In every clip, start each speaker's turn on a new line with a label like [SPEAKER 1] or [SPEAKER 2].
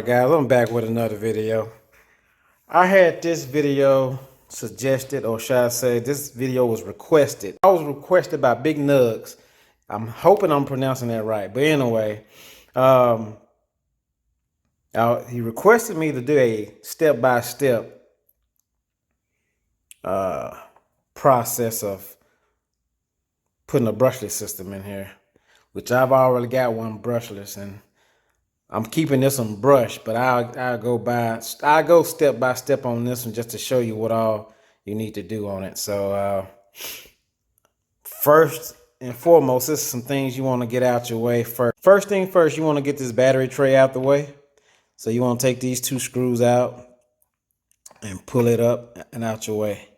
[SPEAKER 1] Alright guys, I'm back with another video. I had this video suggested, or should I say this video was requested. I was requested by Big Nugs. I'm hoping I'm pronouncing that right. But anyway, he requested me to do a step-by-step process of putting a brushless system in here, which I've already got one brushless, and I'm keeping this one brushed, but I'll go step by step on this one just to show you what all you need to do on it. So first and foremost, this is some things you want to get out your way first. First thing first, you want to get this battery tray out the way. So you want to take these two screws out and pull it up and out your way.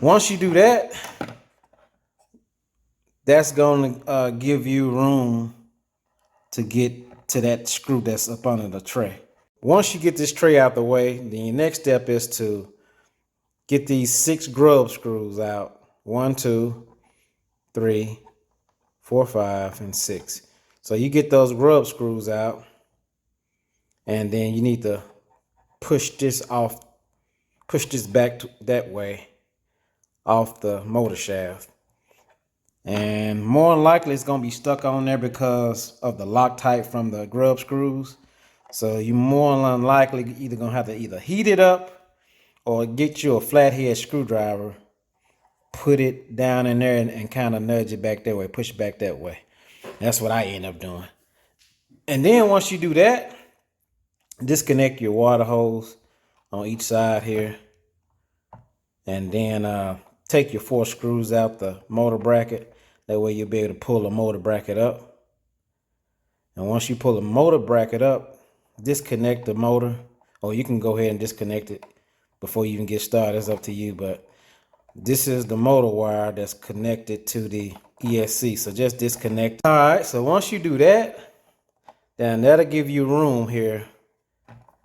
[SPEAKER 1] Once you do that, that's going to give you room to get to that screw that's up under the tray. Once you get this tray out the way, then your next step is to get these 6 grub screws out. 1, 2, 3, 4, 5, and 6. So you get those grub screws out, and then you need to push this back that way off the motor shaft. And more than likely it's going to be stuck on there because of the Loctite from the grub screws. So you more than likely either going to have to either heat it up or get you a flathead screwdriver, put it down in there and kind of nudge it back that way, push it back that way. That's what I end up doing. And then once you do that, disconnect your water hose on each side here. And then take your 4 screws out the motor bracket. That way you'll be able to pull the motor bracket up. And once you pull the motor bracket up, disconnect the motor. Or you can go ahead and disconnect it before you even get started. It's up to you. But this is the motor wire that's connected to the ESC. So just disconnect. All right, so once you do that, then that'll give you room here.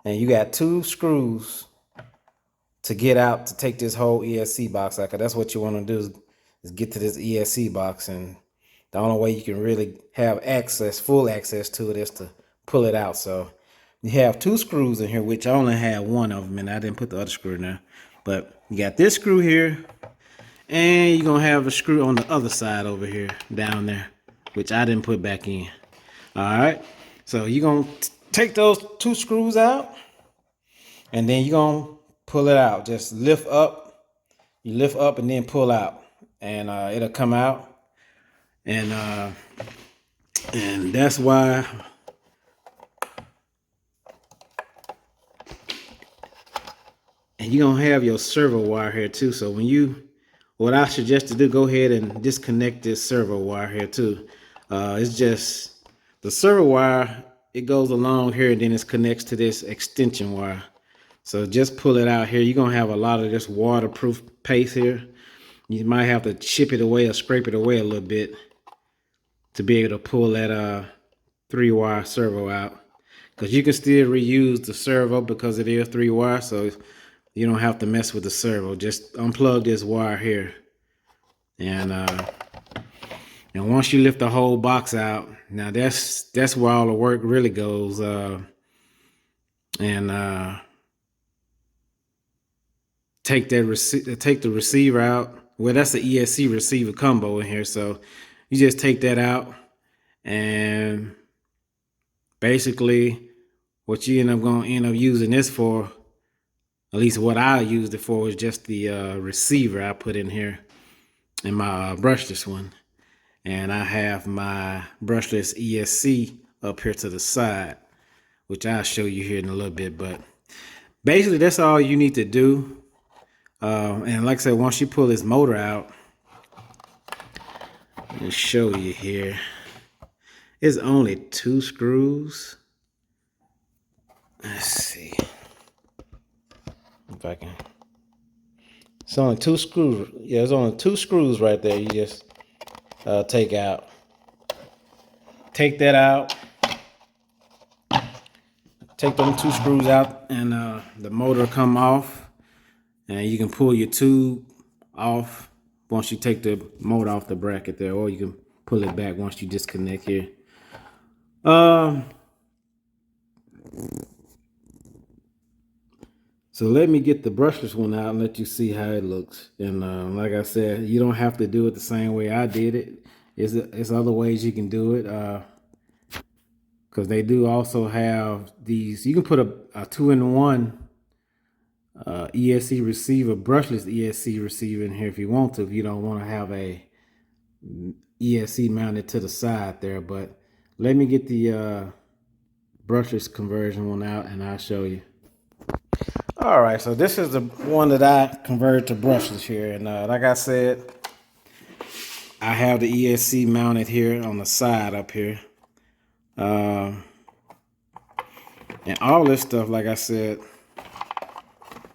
[SPEAKER 1] And you got 2 screws to get out to take this whole ESC box out. That's what you want to do is get to this ESC box, and the only way you can really have full access to it is to pull it out. So you have 2 screws in here, which I only had 1 of them, and I didn't put the other screw in there. But you got this screw here, and you're gonna have a screw on the other side over here, down there, which I didn't put back in. All right, so you're gonna take those 2 screws out, and then you're gonna pull it out. Just lift up. You lift up and then pull out, and it'll come out. And that's why and you're gonna have your servo wire here too. So what I suggest to do, go ahead and disconnect this servo wire here too. It's just the servo wire, it goes along here and then it connects to this extension wire. So just pull it out here. You're going to have a lot of this waterproof paste here. You might have to chip it away or scrape it away a little bit to be able to pull that 3-wire servo out. Because you can still reuse the servo because it is 3-wire. So you don't have to mess with the servo. Just unplug this wire here. And once you lift the whole box out, now that's where all the work really goes. Take the receiver out. Well, that's the ESC receiver combo in here. So you just take that out, and basically what you end up using this for, at least what I used it for, is just the receiver I put in here in my brushless one. And I have my brushless ESC up here to the side, which I'll show you here in a little bit. But basically that's all you need to do. And like I said, once you pull this motor out, let me show you here. It's only 2 screws. Let's see if I can. It's only 2 screws. Yeah, there's only 2 screws right there. You just take out. Take that out. Take them 2 screws out, and the motor come off. And you can pull your tube off once you take the motor off the bracket there, or you can pull it back once you disconnect here. So let me get the brushless one out and let you see how it looks. And like I said, you don't have to do it the same way I did it. It's other ways you can do it. Because they do also have these. You can put a 2-in-1 ESC receiver, brushless ESC receiver in here if you want to. If you don't want to have a ESC mounted to the side there, but let me get the brushless conversion one out and I'll show you. All right, so this is the one that I converted to brushless here, and like I said, I have the ESC mounted here on the side up here, and all this stuff, like I said,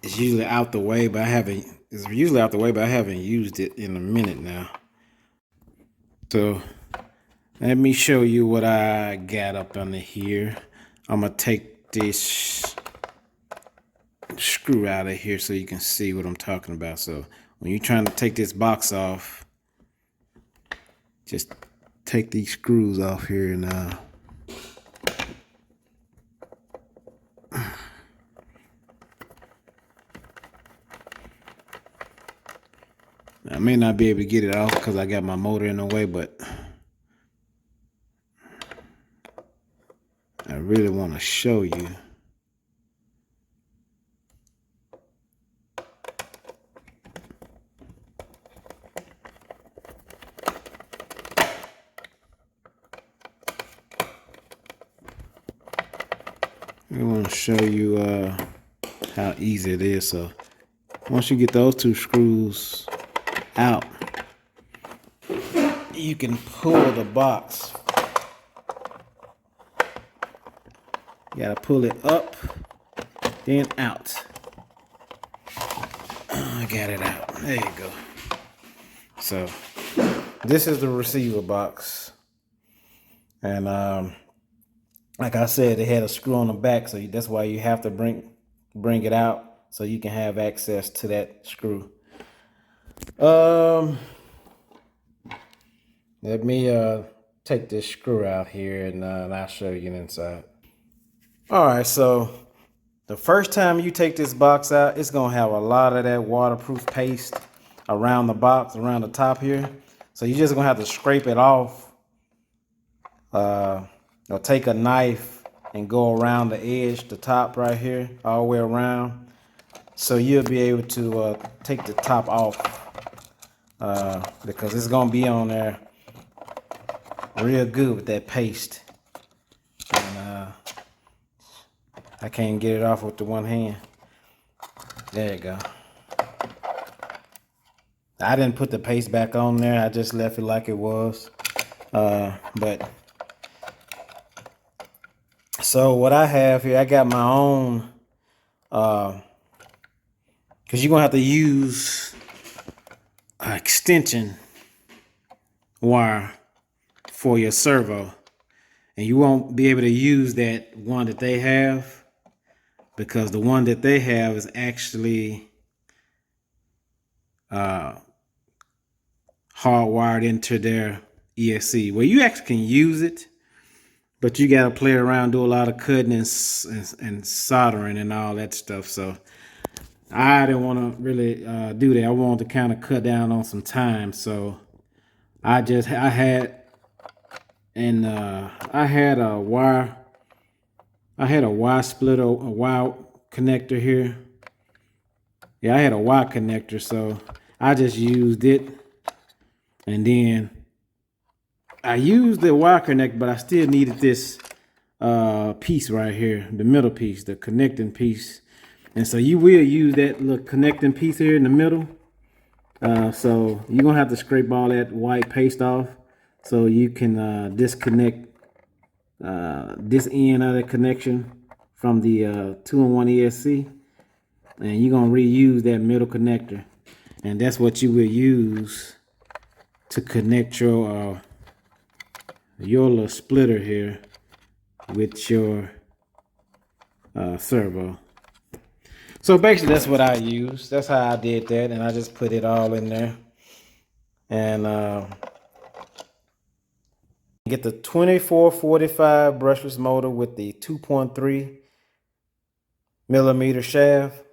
[SPEAKER 1] is usually out the way, but I haven't used it in a minute now. So let me show you what I got up under here. I'm gonna take this screw out of here so you can see what I'm talking about. So when you're trying to take this box off, just take these screws off here and I may not be able to get it off because I got my motor in the way, but I really want to show you. I want to show you how easy it is. So once you get those two screws out, you can pull the box. You gotta pull it up, then out. I got it out. There you go. So this is the receiver box, and like I said, it had a screw on the back, so that's why you have to bring it out so you can have access to that screw. Let me take this screw out here and I'll show you inside. All right, so the first time you take this box out, it's gonna have a lot of that waterproof paste around the box, around the top here. So you're just gonna have to scrape it off. Or take a knife and go around the edge, the top right here, all the way around. So you'll be able to take the top off because it's gonna be on there real good with that paste. And I can't get it off with the one hand. There you go. I didn't put the paste back on there. I just left it like it was. But so what I have here, I got my own, because you're gonna have to use an extension wire for your servo, and you won't be able to use that one that they have because the one that they have is actually hardwired into their ESC. Well, you actually can use it, but you got to play around, do a lot of cutting and soldering and all that stuff. So I didn't want to really do that. I wanted to kind of cut down on some time. So I had a wire splitter, a wire connector here. Yeah, I had a wire connector, so I just used it. And then I used the wire connector, but I still needed this piece right here, the middle piece, the connecting piece. And so you will use that little connecting piece here in the middle. So you're gonna have to scrape all that white paste off so you can disconnect this end of the connection from the 2-in-1 ESC. And you're gonna reuse that middle connector. And that's what you will use to connect your little splitter here with your servo. So basically that's what I use. That's how I did that, and I just put it all in there. And get the 2445 brushless motor with the 2.3 millimeter shaft,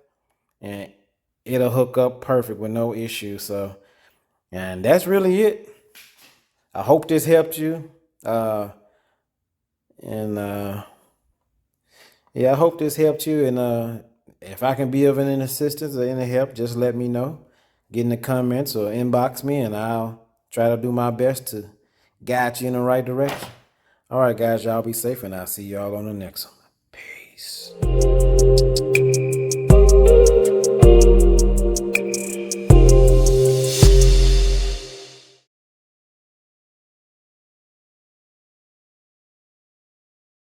[SPEAKER 1] and it'll hook up perfect with no issue. So, and that's really it. I hope this helped you. And yeah, I hope this helped you. And if I can be of any assistance or any help, just let me know. Get in the comments or inbox me, and I'll try to do my best to guide you in the right direction. All right, guys, y'all be safe, and I'll see y'all on the next one. Peace.